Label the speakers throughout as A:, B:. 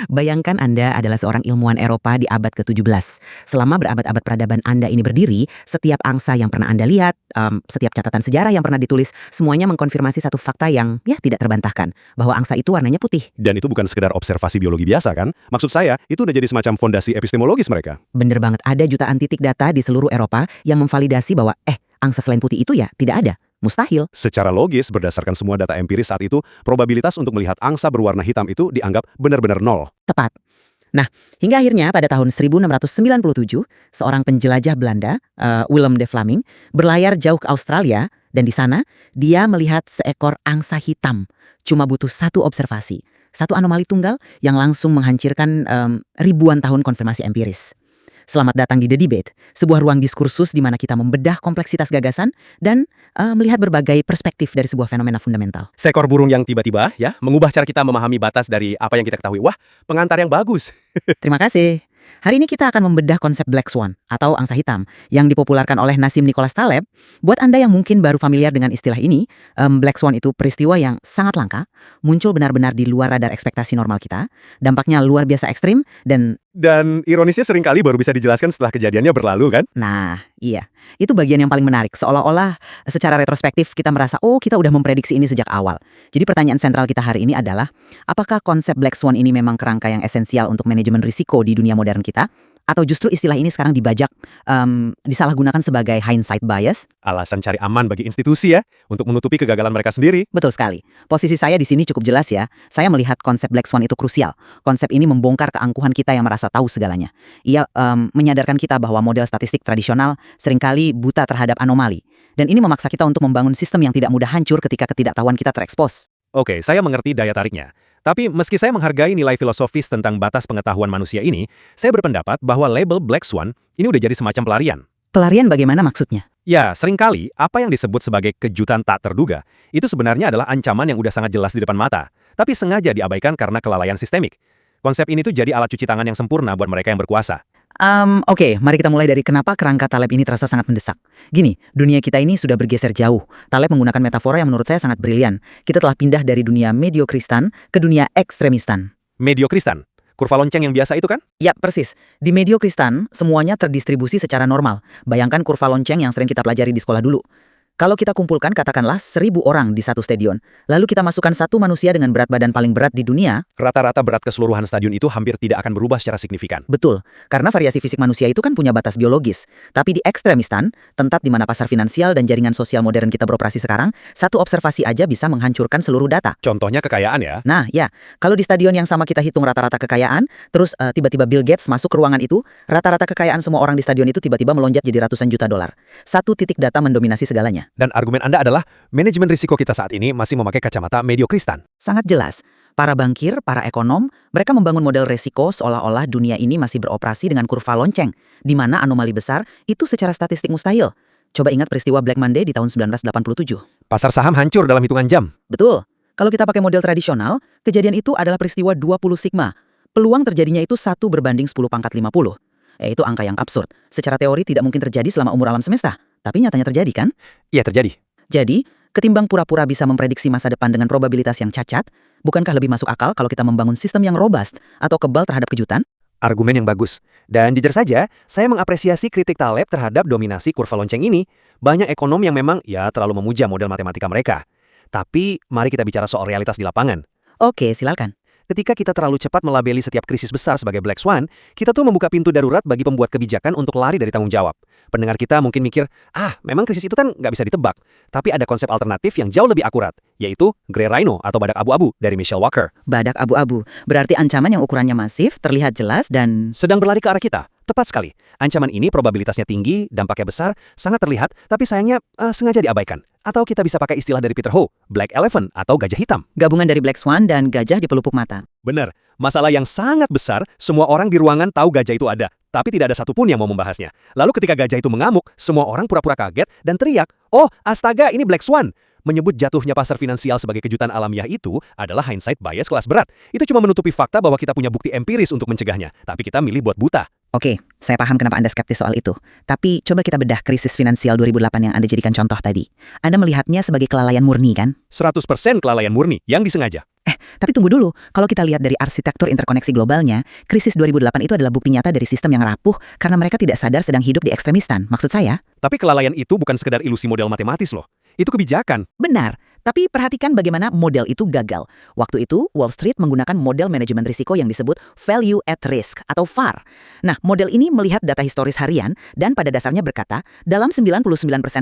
A: Bayangkan Anda adalah seorang ilmuwan Eropa di abad ke-17. Selama berabad-abad peradaban Anda ini berdiri, setiap angsa yang pernah Anda lihat, setiap catatan sejarah yang pernah ditulis, semuanya mengkonfirmasi satu fakta yang tidak terbantahkan, bahwa angsa itu warnanya putih.
B: Dan itu bukan sekedar observasi biologi biasa kan? Maksud saya, itu udah jadi semacam fondasi epistemologis mereka.
A: Bener banget, ada jutaan titik data di seluruh Eropa yang memvalidasi bahwa angsa selain putih itu tidak ada. Mustahil.
B: Secara logis, berdasarkan semua data empiris saat itu, probabilitas untuk melihat angsa berwarna hitam itu dianggap benar-benar nol.
A: Tepat. Nah, hingga akhirnya pada tahun 1697, seorang penjelajah Belanda, Willem de Vlaming, berlayar jauh ke Australia, dan di sana dia melihat seekor angsa hitam. Cuma butuh satu observasi, satu anomali tunggal yang langsung menghancurkan ribuan tahun konfirmasi empiris. Selamat datang di The Debate, sebuah ruang diskursus di mana kita membedah kompleksitas gagasan dan melihat berbagai perspektif dari sebuah fenomena fundamental.
B: Seekor burung yang tiba-tiba mengubah cara kita memahami batas dari apa yang kita ketahui. Wah, pengantar yang bagus.
A: Terima kasih. Hari ini kita akan membedah konsep Black Swan atau angsa hitam yang dipopulerkan oleh Nassim Nicholas Taleb. Buat Anda yang mungkin baru familiar dengan istilah ini, Black Swan itu peristiwa yang sangat langka, muncul benar-benar di luar radar ekspektasi normal kita, dampaknya luar biasa ekstrim,
B: Dan ironisnya seringkali baru bisa dijelaskan setelah kejadiannya berlalu kan?
A: Nah, iya. Itu bagian yang paling menarik. Seolah-olah secara retrospektif kita merasa, kita udah memprediksi ini sejak awal. Jadi pertanyaan sentral kita hari ini adalah, apakah konsep Black Swan ini memang kerangka yang esensial untuk manajemen risiko di dunia modern kita? Atau justru istilah ini sekarang dibajak, disalahgunakan sebagai hindsight bias?
B: Alasan cari aman bagi institusi untuk menutupi kegagalan mereka sendiri.
A: Betul sekali. Posisi saya di sini cukup jelas ya. Saya melihat konsep Black Swan itu krusial. Konsep ini membongkar keangkuhan kita yang merasa tahu segalanya. Ia menyadarkan kita bahwa model statistik tradisional seringkali buta terhadap anomali. Dan ini memaksa kita untuk membangun sistem yang tidak mudah hancur ketika ketidaktahuan kita terekspos.
B: Oke, saya mengerti daya tariknya. Tapi meski saya menghargai nilai filosofis tentang batas pengetahuan manusia ini, saya berpendapat bahwa label Black Swan ini udah jadi semacam pelarian.
A: Pelarian bagaimana maksudnya?
B: Ya, seringkali apa yang disebut sebagai kejutan tak terduga, itu sebenarnya adalah ancaman yang udah sangat jelas di depan mata, tapi sengaja diabaikan karena kelalaian sistemik. Konsep ini tuh jadi alat cuci tangan yang sempurna buat mereka yang berkuasa.
A: Oke, mari kita mulai dari kenapa kerangka Taleb ini terasa sangat mendesak. Gini, dunia kita ini sudah bergeser jauh. Taleb menggunakan metafora yang menurut saya sangat brilian. Kita telah pindah dari dunia mediokristan ke dunia ekstremistan.
B: Mediokristan? Kurva lonceng yang biasa itu kan?
A: Ya, persis. Di mediokristan, semuanya terdistribusi secara normal. Bayangkan kurva lonceng yang sering kita pelajari di sekolah dulu. Kalau kita kumpulkan katakanlah 1.000 orang di satu stadion, lalu kita masukkan satu manusia dengan berat badan paling berat di dunia,
B: rata-rata berat keseluruhan stadion itu hampir tidak akan berubah secara signifikan.
A: Betul, karena variasi fisik manusia itu kan punya batas biologis. Tapi di ekstremistan, tempat di mana pasar finansial dan jaringan sosial modern kita beroperasi sekarang, satu observasi aja bisa menghancurkan seluruh data.
B: Contohnya kekayaan ya?
A: Nah, ya, kalau di stadion yang sama kita hitung rata-rata kekayaan, terus tiba-tiba Bill Gates masuk ke ruangan itu, rata-rata kekayaan semua orang di stadion itu tiba-tiba melonjak jadi ratusan juta dolar. Satu titik data mendominasi segalanya.
B: Dan argumen Anda adalah manajemen risiko kita saat ini masih memakai kacamata mediokristan.
A: Sangat jelas. Para bankir, para ekonom, mereka membangun model risiko seolah-olah dunia ini masih beroperasi dengan kurva lonceng, di mana anomali besar itu secara statistik mustahil. Coba ingat peristiwa Black Monday di tahun 1987.
B: Pasar saham hancur dalam hitungan jam.
A: Betul. Kalau kita pakai model tradisional, kejadian itu adalah peristiwa 20 sigma. Peluang terjadinya itu 1 berbanding 10 pangkat 50. Itu angka yang absurd. Secara teori tidak mungkin terjadi selama umur alam semesta. Tapi nyatanya terjadi kan?
B: Iya, terjadi.
A: Jadi, ketimbang pura-pura bisa memprediksi masa depan dengan probabilitas yang cacat, bukankah lebih masuk akal kalau kita membangun sistem yang robust atau kebal terhadap kejutan?
B: Argumen yang bagus. Dan jujur saja, saya mengapresiasi kritik Taleb terhadap dominasi kurva lonceng ini. Banyak ekonom yang memang terlalu memuja model matematika mereka. Tapi, mari kita bicara soal realitas di lapangan.
A: Oke, silakan.
B: Ketika kita terlalu cepat melabeli setiap krisis besar sebagai Black Swan, kita tuh membuka pintu darurat bagi pembuat kebijakan untuk lari dari tanggung jawab. Pendengar kita mungkin mikir, memang krisis itu kan nggak bisa ditebak. Tapi ada konsep alternatif yang jauh lebih akurat, yaitu Grey Rhino atau badak abu-abu dari Michelle Walker.
A: Badak abu-abu, berarti ancaman yang ukurannya masif, terlihat jelas dan
B: sedang berlari ke arah kita. Tepat sekali. Ancaman ini probabilitasnya tinggi, dampaknya besar, sangat terlihat, tapi sayangnya sengaja diabaikan. Atau kita bisa pakai istilah dari Peter Ho, Black Elephant atau gajah hitam.
A: Gabungan dari Black Swan dan gajah di pelupuk mata.
B: Benar. Masalah yang sangat besar, semua orang di ruangan tahu gajah itu ada. Tapi tidak ada satupun yang mau membahasnya. Lalu ketika gajah itu mengamuk, semua orang pura-pura kaget dan teriak, "Oh, astaga, ini Black Swan!" Menyebut jatuhnya pasar finansial sebagai kejutan alamiah itu adalah hindsight bias kelas berat. Itu cuma menutupi fakta bahwa kita punya bukti empiris untuk mencegahnya, tapi kita milih buat buta.
A: Oke, saya paham kenapa Anda skeptis soal itu. Tapi coba kita bedah krisis finansial 2008 yang Anda jadikan contoh tadi. Anda melihatnya sebagai kelalaian murni, kan?
B: 100% kelalaian murni yang disengaja.
A: Tapi tunggu dulu, kalau kita lihat dari arsitektur interkoneksi globalnya, krisis 2008 itu adalah bukti nyata dari sistem yang rapuh karena mereka tidak sadar sedang hidup di ekstremistan. Maksud saya,
B: Tapi kelalaian itu bukan sekedar ilusi model matematis loh. Itu kebijakan.
A: benar. Tapi perhatikan bagaimana model itu gagal. Waktu itu, Wall Street menggunakan model manajemen risiko yang disebut Value at Risk atau VAR. Nah, model ini melihat data historis harian dan pada dasarnya berkata, dalam 99%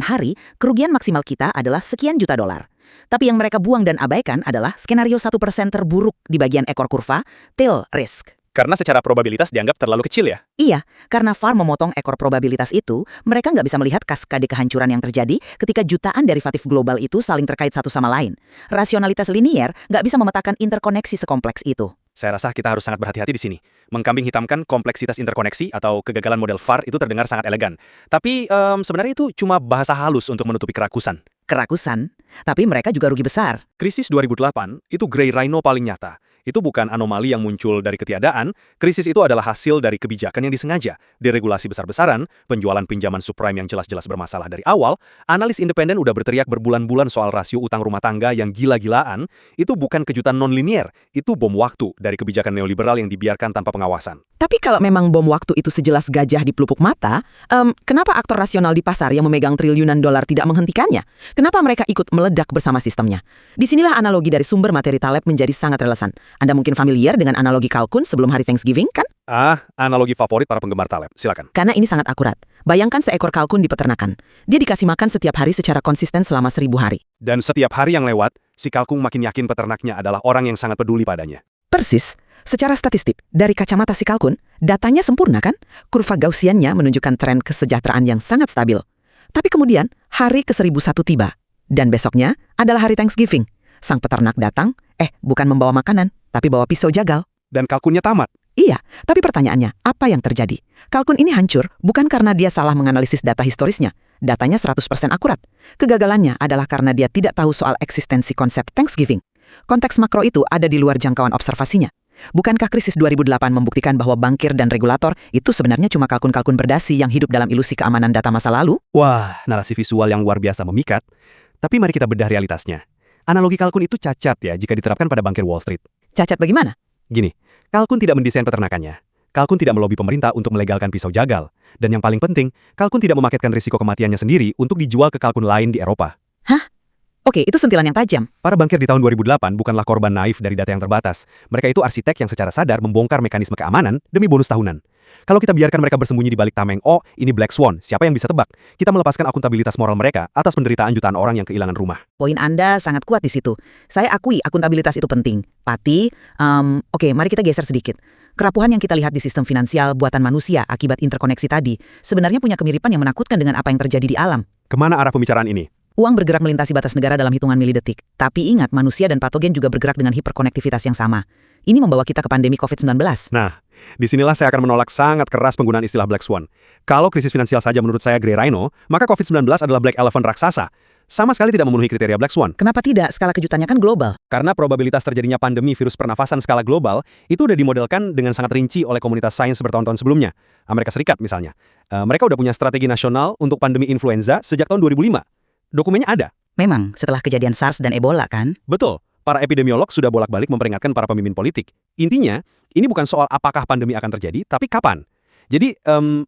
A: hari, kerugian maksimal kita adalah sekian juta dolar. Tapi yang mereka buang dan abaikan adalah skenario 1% terburuk di bagian ekor kurva, tail risk.
B: Karena secara probabilitas dianggap terlalu kecil ya.
A: Iya, karena VAR memotong ekor probabilitas itu, mereka nggak bisa melihat kaskade kehancuran yang terjadi ketika jutaan derivatif global itu saling terkait satu sama lain. Rasionalitas linier nggak bisa memetakan interkoneksi sekompleks itu.
B: Saya rasa kita harus sangat berhati-hati di sini. Mengkambing hitamkan kompleksitas interkoneksi atau kegagalan model VAR itu terdengar sangat elegan. Tapi sebenarnya itu cuma bahasa halus untuk menutupi kerakusan.
A: Kerakusan, tapi mereka juga rugi besar.
B: Krisis 2008 itu Grey Rhino paling nyata. Itu bukan anomali yang muncul dari ketiadaan, krisis itu adalah hasil dari kebijakan yang disengaja, deregulasi besar-besaran, penjualan pinjaman subprime yang jelas-jelas bermasalah dari awal, analis independen udah berteriak berbulan-bulan soal rasio utang rumah tangga yang gila-gilaan, itu bukan kejutan non-linier, itu bom waktu dari kebijakan neoliberal yang dibiarkan tanpa pengawasan.
A: Tapi kalau memang bom waktu itu sejelas gajah di pelupuk mata, kenapa aktor rasional di pasar yang memegang triliunan dolar tidak menghentikannya? Kenapa mereka ikut meledak bersama sistemnya? Disinilah analogi dari sumber materi Taleb menjadi sangat relevan. Anda mungkin familiar dengan analogi kalkun sebelum hari Thanksgiving, kan?
B: Analogi favorit para penggemar Taleb, silakan.
A: Karena ini sangat akurat. Bayangkan seekor kalkun di peternakan. Dia dikasih makan setiap hari secara konsisten selama 1000 hari.
B: Dan setiap hari yang lewat, si kalkun makin yakin peternaknya adalah orang yang sangat peduli padanya.
A: Persis, secara statistik, dari kacamata si kalkun, datanya sempurna kan? Kurva Gaussiannya menunjukkan tren kesejahteraan yang sangat stabil. Tapi kemudian, hari ke-1001 tiba. Dan besoknya adalah hari Thanksgiving. Sang peternak datang, bukan membawa makanan, tapi bawa pisau jagal.
B: Dan kalkunnya tamat.
A: Iya, tapi pertanyaannya, apa yang terjadi? Kalkun ini hancur bukan karena dia salah menganalisis data historisnya. Datanya 100% akurat. Kegagalannya adalah karena dia tidak tahu soal eksistensi konsep Thanksgiving. Konteks makro itu ada di luar jangkauan observasinya. Bukankah krisis 2008 membuktikan bahwa bankir dan regulator itu sebenarnya cuma kalkun-kalkun berdasi yang hidup dalam ilusi keamanan data masa lalu?
B: Wah, narasi visual yang luar biasa memikat. Tapi mari kita bedah realitasnya. Analogi kalkun itu cacat ya jika diterapkan pada bankir Wall Street.
A: Cacat bagaimana?
B: Gini, kalkun tidak mendesain peternakannya. Kalkun tidak melobi pemerintah untuk melegalkan pisau jagal. Dan yang paling penting, kalkun tidak memaketkan risiko kematiannya sendiri untuk dijual ke kalkun lain di Eropa.
A: Oke, itu sentilan yang tajam.
B: Para bankir di tahun 2008 bukanlah korban naif dari data yang terbatas. Mereka itu arsitek yang secara sadar membongkar mekanisme keamanan demi bonus tahunan. Kalau kita biarkan mereka bersembunyi di balik tameng, oh ini Black Swan, siapa yang bisa tebak? Kita melepaskan akuntabilitas moral mereka atas penderitaan jutaan orang yang kehilangan rumah.
A: Poin Anda sangat kuat di situ. Saya akui akuntabilitas itu penting. Pati, oke, mari kita geser sedikit. Kerapuhan yang kita lihat di sistem finansial buatan manusia akibat interkoneksi tadi sebenarnya punya kemiripan yang menakutkan dengan apa yang terjadi di alam.
B: Kemana arah pembicaraan ini?
A: Uang bergerak melintasi batas negara dalam hitungan milidetik. Tapi ingat, manusia dan patogen juga bergerak dengan hiperkonektivitas yang sama. Ini membawa kita ke pandemi COVID-19.
B: Nah, disinilah saya akan menolak sangat keras penggunaan istilah Black Swan. Kalau krisis finansial saja menurut saya Grey Rhino, maka COVID-19 adalah Black Elephant raksasa. Sama sekali tidak memenuhi kriteria Black Swan.
A: Kenapa tidak? Skala kejutannya kan global.
B: Karena probabilitas terjadinya pandemi virus pernafasan skala global itu udah dimodelkan dengan sangat rinci oleh komunitas sains bertahun-tahun sebelumnya. Amerika Serikat misalnya. Mereka udah punya strategi nasional untuk pandemi influenza sejak tahun 2005. Dokumennya ada.
A: Memang, setelah kejadian SARS dan Ebola kan?
B: Betul. Para epidemiolog sudah bolak-balik memperingatkan para pemimpin politik. Intinya, ini bukan soal apakah pandemi akan terjadi, tapi kapan. Jadi,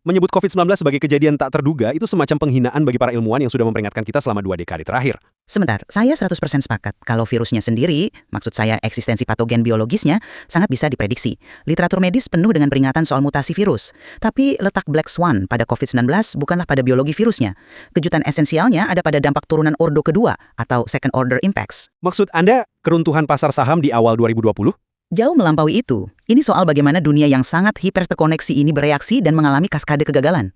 B: menyebut COVID-19 sebagai kejadian tak terduga itu semacam penghinaan bagi para ilmuwan yang sudah memperingatkan kita selama 2 dekade terakhir.
A: Sebentar, saya 100% sepakat. Kalau virusnya sendiri, maksud saya eksistensi patogen biologisnya, sangat bisa diprediksi. Literatur medis penuh dengan peringatan soal mutasi virus. Tapi letak Black Swan pada COVID-19 bukanlah pada biologi virusnya. Kejutan esensialnya ada pada dampak turunan ordo kedua atau second order impacts.
B: Maksud Anda keruntuhan pasar saham di awal 2020?
A: Jauh melampaui itu. Ini soal bagaimana dunia yang sangat hiperterkoneksi ini bereaksi dan mengalami kaskade kegagalan.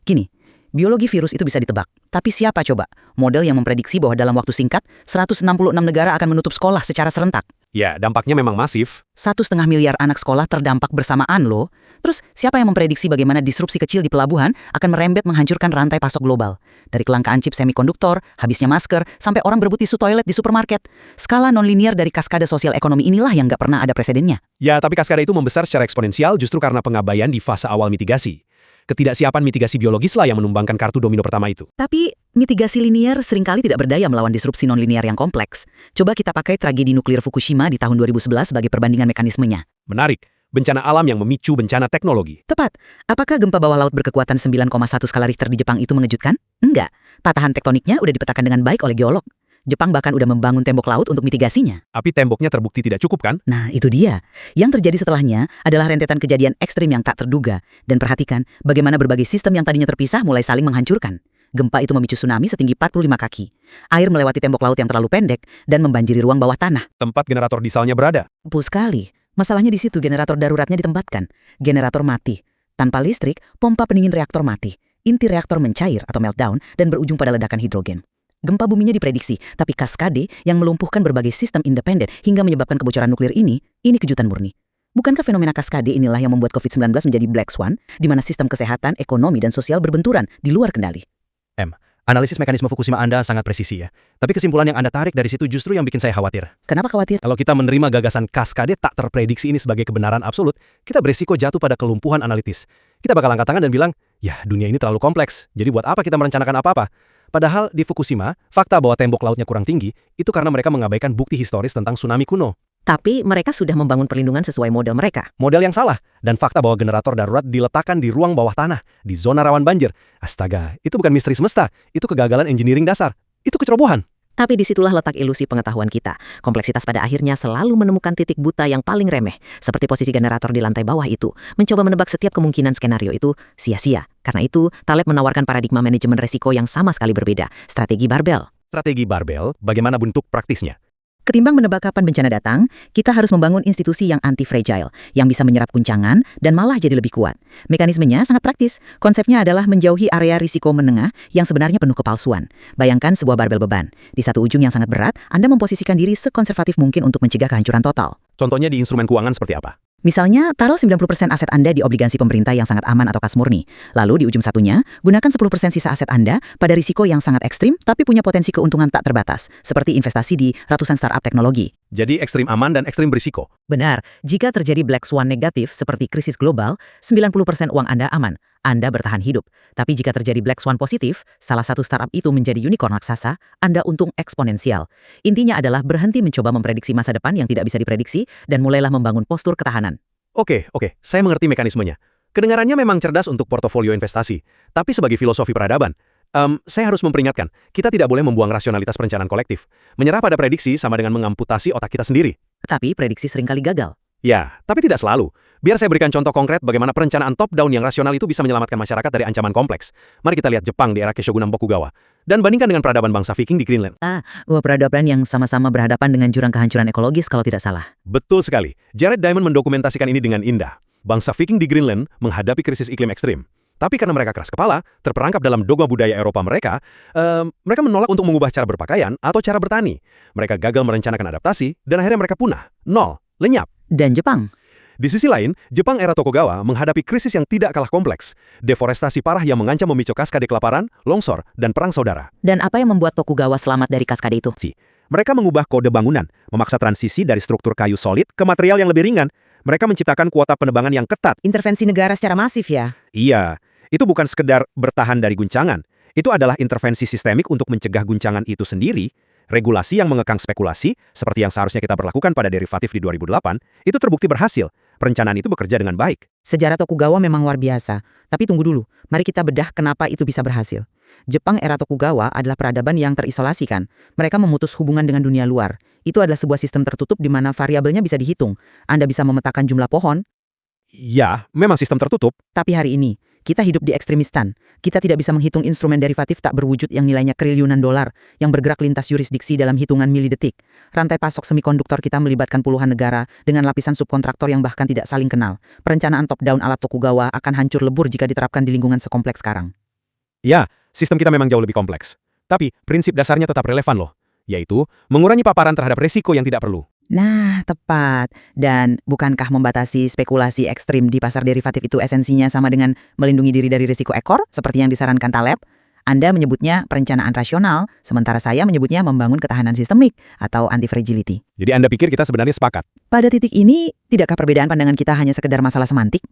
A: Gini, biologi virus itu bisa ditebak. Tapi siapa coba? Model yang memprediksi bahwa dalam waktu singkat, 166 negara akan menutup sekolah secara serentak.
B: Ya, dampaknya memang masif.
A: 1,5 miliar anak sekolah terdampak bersamaan loh. Terus siapa yang memprediksi bagaimana disrupsi kecil di pelabuhan akan merembet menghancurkan rantai pasok global? Dari kelangkaan chip semikonduktor, habisnya masker, sampai orang berebut tisu toilet di supermarket. Skala nonlinier dari kaskade sosial ekonomi inilah yang nggak pernah ada presidennya.
B: Ya, tapi kaskade itu membesar secara eksponensial justru karena pengabaian di fase awal mitigasi. Ketidaksiapan mitigasi biologislah yang menumbangkan kartu domino pertama itu.
A: Tapi mitigasi linier seringkali tidak berdaya melawan disrupsi nonlinier yang kompleks. Coba kita pakai tragedi nuklir Fukushima di tahun 2011 sebagai perbandingan mekanismenya.
B: Menarik, bencana alam yang memicu bencana teknologi.
A: Tepat. Apakah gempa bawah laut berkekuatan 9,1 skala Richter di Jepang itu mengejutkan? Enggak. Patahan tektoniknya udah dipetakan dengan baik oleh geolog. Jepang bahkan udah membangun tembok laut untuk mitigasinya.
B: Tapi temboknya terbukti tidak cukup kan?
A: Nah, itu dia. Yang terjadi setelahnya adalah rentetan kejadian ekstrim yang tak terduga. Dan perhatikan bagaimana berbagai sistem yang tadinya terpisah mulai saling menghancurkan. Gempa itu memicu tsunami setinggi 45 kaki. Air melewati tembok laut yang terlalu pendek dan membanjiri ruang bawah tanah.
B: Tempat generator dieselnya berada.
A: Empuk sekali. Masalahnya di situ generator daruratnya ditempatkan. Generator mati. Tanpa listrik, pompa pendingin reaktor mati. Inti reaktor mencair atau meltdown dan berujung pada ledakan hidrogen. Gempa buminya diprediksi, tapi kaskade yang melumpuhkan berbagai sistem independen hingga menyebabkan kebocoran nuklir ini kejutan murni. Bukankah fenomena kaskade inilah yang membuat COVID-19 menjadi Black Swan, di mana sistem kesehatan, ekonomi, dan sosial berbenturan di luar kendali?
C: Analisis mekanisme Fukushima Anda sangat presisi ya. Tapi kesimpulan yang Anda tarik dari situ justru yang bikin saya khawatir.
A: Kenapa khawatir?
C: Kalau kita menerima gagasan kaskade tak terprediksi ini sebagai kebenaran absolut, kita berisiko jatuh pada kelumpuhan analitis. Kita bakal angkat tangan dan bilang, ya dunia ini terlalu kompleks, jadi buat apa kita merencanakan apa-apa? Padahal di Fukushima, fakta bahwa tembok lautnya kurang tinggi, itu karena mereka mengabaikan bukti historis tentang tsunami kuno.
A: Tapi mereka sudah membangun perlindungan sesuai model mereka.
C: Model yang salah, dan fakta bahwa generator darurat diletakkan di ruang bawah tanah, di zona rawan banjir. Astaga, itu bukan misteri semesta, itu kegagalan engineering dasar. Itu kecerobohan.
A: Tapi disitulah letak ilusi pengetahuan kita. Kompleksitas pada akhirnya selalu menemukan titik buta yang paling remeh, seperti posisi generator di lantai bawah itu. Mencoba menebak setiap kemungkinan skenario itu sia-sia. Karena itu, Taleb menawarkan paradigma manajemen resiko yang sama sekali berbeda, strategi barbel.
C: Strategi barbel, bagaimana bentuk praktisnya?
A: Ketimbang menebak kapan bencana datang, kita harus membangun institusi yang anti-fragile, yang bisa menyerap guncangan dan malah jadi lebih kuat. Mekanismenya sangat praktis. Konsepnya adalah menjauhi area risiko menengah yang sebenarnya penuh kepalsuan. Bayangkan sebuah barbel beban. Di satu ujung yang sangat berat, Anda memposisikan diri sekonservatif mungkin untuk mencegah kehancuran total.
B: Contohnya di instrumen keuangan seperti apa?
A: Misalnya, taruh 90% aset Anda di obligasi pemerintah yang sangat aman atau kas murni. Lalu di ujung satunya, gunakan 10% sisa aset Anda pada risiko yang sangat ekstrim tapi punya potensi keuntungan tak terbatas, seperti investasi di ratusan startup teknologi.
B: Jadi ekstrim aman dan ekstrim berisiko.
A: Benar, jika terjadi black swan negatif seperti krisis global, 90% uang Anda aman. Anda bertahan hidup. Tapi jika terjadi black swan positif, salah satu startup itu menjadi unicorn raksasa, Anda untung eksponensial. Intinya adalah berhenti mencoba memprediksi masa depan yang tidak bisa diprediksi dan mulailah membangun postur ketahanan.
B: Oke, saya mengerti mekanismenya. Kedengarannya memang cerdas untuk portofolio investasi. Tapi sebagai filosofi peradaban, saya harus memperingatkan, kita tidak boleh membuang rasionalitas perencanaan kolektif. Menyerah pada prediksi sama dengan mengamputasi otak kita sendiri.
A: Tapi prediksi seringkali gagal.
B: Ya, tapi tidak selalu. Biar saya berikan contoh konkret bagaimana perencanaan top-down yang rasional itu bisa menyelamatkan masyarakat dari ancaman kompleks. Mari kita lihat Jepang di era Keshogunan Tokugawa. Dan bandingkan dengan peradaban bangsa Viking di Greenland.
A: Peradaban yang sama-sama berhadapan dengan jurang kehancuran ekologis kalau tidak salah.
B: Betul sekali. Jared Diamond mendokumentasikan ini dengan indah. Bangsa Viking di Greenland menghadapi krisis iklim ekstrim. Tapi karena mereka keras kepala, terperangkap dalam dogma budaya Eropa mereka menolak untuk mengubah cara berpakaian atau cara bertani. Mereka gagal merencanakan adaptasi, dan akhirnya mereka punah. Lenyap.
A: Dan Jepang?
B: Di sisi lain, Jepang era Tokugawa menghadapi krisis yang tidak kalah kompleks. Deforestasi parah yang mengancam memicu kaskade kelaparan, longsor, dan perang saudara.
A: Dan apa yang membuat Tokugawa selamat dari kaskade itu?
B: Mereka mengubah kode bangunan, memaksa transisi dari struktur kayu solid ke material yang lebih ringan. Mereka menciptakan kuota penebangan yang ketat.
A: Intervensi negara secara masif ya?
B: Iya, itu bukan sekedar bertahan dari guncangan. Itu adalah intervensi sistemik untuk mencegah guncangan itu sendiri. Regulasi yang mengekang spekulasi, seperti yang seharusnya kita berlakukan pada derivatif di 2008, itu terbukti berhasil. Perencanaan itu bekerja dengan baik.
A: Sejarah Tokugawa memang luar biasa. Tapi tunggu dulu, mari kita bedah kenapa itu bisa berhasil. Jepang era Tokugawa adalah peradaban yang terisolasikan. Mereka memutus hubungan dengan dunia luar. Itu adalah sebuah sistem tertutup di mana variabelnya bisa dihitung. Anda bisa memetakan jumlah pohon.
B: Ya, memang sistem tertutup.
A: Tapi hari ini, kita hidup di ekstremistan. Kita tidak bisa menghitung instrumen derivatif tak berwujud yang nilainya triliunan dolar, yang bergerak lintas yurisdiksi dalam hitungan milidetik. Rantai pasok semikonduktor kita melibatkan puluhan negara, dengan lapisan subkontraktor yang bahkan tidak saling kenal. Perencanaan top-down ala Tokugawa akan hancur lebur jika diterapkan di lingkungan sekompleks sekarang.
B: Ya, sistem kita memang jauh lebih kompleks. Tapi, prinsip dasarnya tetap relevan loh. Yaitu, mengurangi paparan terhadap resiko yang tidak perlu.
A: Nah, tepat. Dan bukankah membatasi spekulasi ekstrim di pasar derivatif itu esensinya sama dengan melindungi diri dari risiko ekor, seperti yang disarankan Taleb? Anda menyebutnya perencanaan rasional, sementara saya menyebutnya membangun ketahanan sistemik atau anti-fragility.
C: Jadi Anda pikir kita sebenarnya sepakat?
A: Pada titik ini, tidakkah perbedaan pandangan kita hanya sekedar masalah semantik?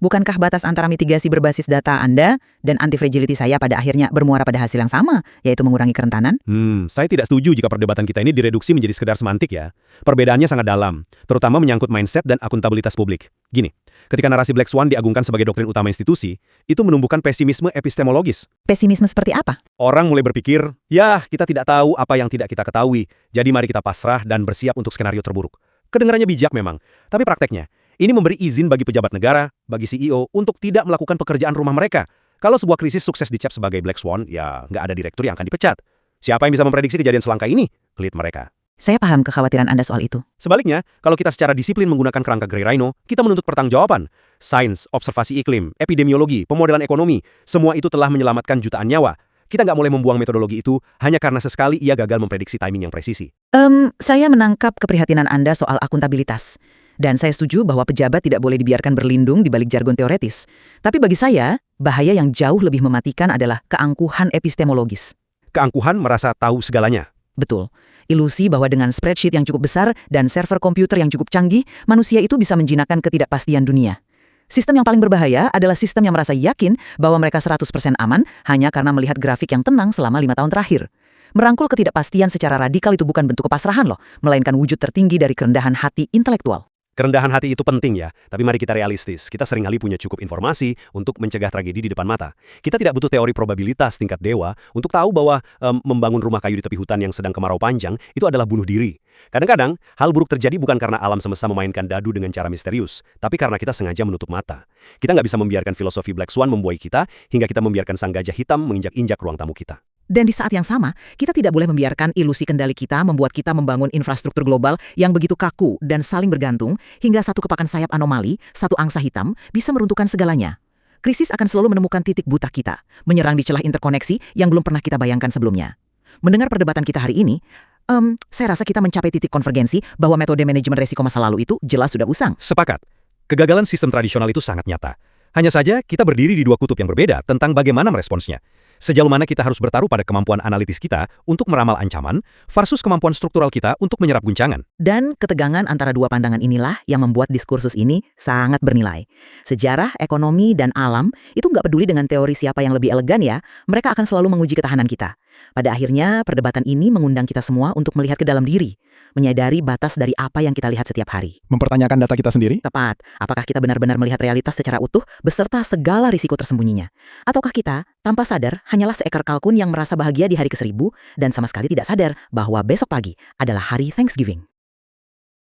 A: Bukankah batas antara mitigasi berbasis data Anda dan anti-fragility saya pada akhirnya bermuara pada hasil yang sama, yaitu mengurangi kerentanan?
C: Saya tidak setuju jika perdebatan kita ini direduksi menjadi sekedar semantik ya. Perbedaannya sangat dalam, terutama menyangkut mindset dan akuntabilitas publik. Gini, ketika narasi Black Swan diagungkan sebagai doktrin utama institusi, itu menumbuhkan pesimisme epistemologis.
A: Pesimisme seperti apa?
C: Orang mulai berpikir, ya kita tidak tahu apa yang tidak kita ketahui, jadi mari kita pasrah dan bersiap untuk skenario terburuk. Kedengarannya bijak memang, tapi prakteknya, ini memberi izin bagi pejabat negara, bagi CEO, untuk tidak melakukan pekerjaan rumah mereka. Kalau sebuah krisis sukses dicap sebagai Black Swan, ya nggak ada direktur yang akan dipecat. Siapa yang bisa memprediksi kejadian selangka ini? Klit mereka.
A: Saya paham kekhawatiran Anda soal itu.
C: Sebaliknya, kalau kita secara disiplin menggunakan kerangka Grey Rhino, kita menuntut pertanggungjawaban. Sains, observasi iklim, epidemiologi, pemodelan ekonomi, semua itu telah menyelamatkan jutaan nyawa. Kita nggak boleh membuang metodologi itu hanya karena sesekali ia gagal memprediksi timing yang presisi.
A: Saya menangkap keprihatinan Anda soal akuntabilitas. Dan saya setuju bahwa pejabat tidak boleh dibiarkan berlindung di balik jargon teoretis. Tapi bagi saya, bahaya yang jauh lebih mematikan adalah keangkuhan epistemologis.
C: Keangkuhan merasa tahu segalanya.
A: Betul. Ilusi bahwa dengan spreadsheet yang cukup besar dan server komputer yang cukup canggih, manusia itu bisa menjinakkan ketidakpastian dunia. Sistem yang paling berbahaya adalah sistem yang merasa yakin bahwa mereka 100% aman hanya karena melihat grafik yang tenang selama 5 tahun terakhir. Merangkul ketidakpastian secara radikal itu bukan bentuk kepasrahan loh, melainkan wujud tertinggi dari kerendahan hati intelektual.
C: Kerendahan hati itu penting ya, tapi mari kita realistis. Kita seringkali punya cukup informasi untuk mencegah tragedi di depan mata. Kita tidak butuh teori probabilitas tingkat dewa untuk tahu bahwa membangun rumah kayu di tepi hutan yang sedang kemarau panjang itu adalah bunuh diri. Kadang-kadang, hal buruk terjadi bukan karena alam semesta memainkan dadu dengan cara misterius, tapi karena kita sengaja menutup mata. Kita nggak bisa membiarkan filosofi Black Swan membuai kita, hingga kita membiarkan sang gajah hitam menginjak-injak ruang tamu kita.
A: Dan di saat yang sama, kita tidak boleh membiarkan ilusi kendali kita membuat kita membangun infrastruktur global yang begitu kaku dan saling bergantung, hingga satu kepakan sayap anomali, satu angsa hitam, bisa meruntuhkan segalanya. Krisis akan selalu menemukan titik buta kita, menyerang di celah interkoneksi yang belum pernah kita bayangkan sebelumnya. Mendengar perdebatan kita hari ini, saya rasa kita mencapai titik konvergensi bahwa metode manajemen resiko masa lalu itu jelas sudah usang.
C: Sepakat. Kegagalan sistem tradisional itu sangat nyata. Hanya saja kita berdiri di dua kutub yang berbeda tentang bagaimana meresponsnya. Sejauh mana kita harus bertaruh pada kemampuan analitis kita untuk meramal ancaman versus kemampuan struktural kita untuk menyerap guncangan.
A: Dan ketegangan antara dua pandangan inilah yang membuat diskursus ini sangat bernilai. Sejarah, ekonomi, dan alam itu nggak peduli dengan teori siapa yang lebih elegan ya, mereka akan selalu menguji ketahanan kita. Pada akhirnya, perdebatan ini mengundang kita semua untuk melihat ke dalam diri, menyadari batas dari apa yang kita lihat setiap hari.
C: Mempertanyakan data kita sendiri?
A: Tepat, apakah kita benar-benar melihat realitas secara utuh beserta segala risiko tersembunyinya? Ataukah kita, tanpa sadar, hanyalah seekor kalkun yang merasa bahagia di hari ke-1000 dan sama sekali tidak sadar bahwa besok pagi adalah hari Thanksgiving?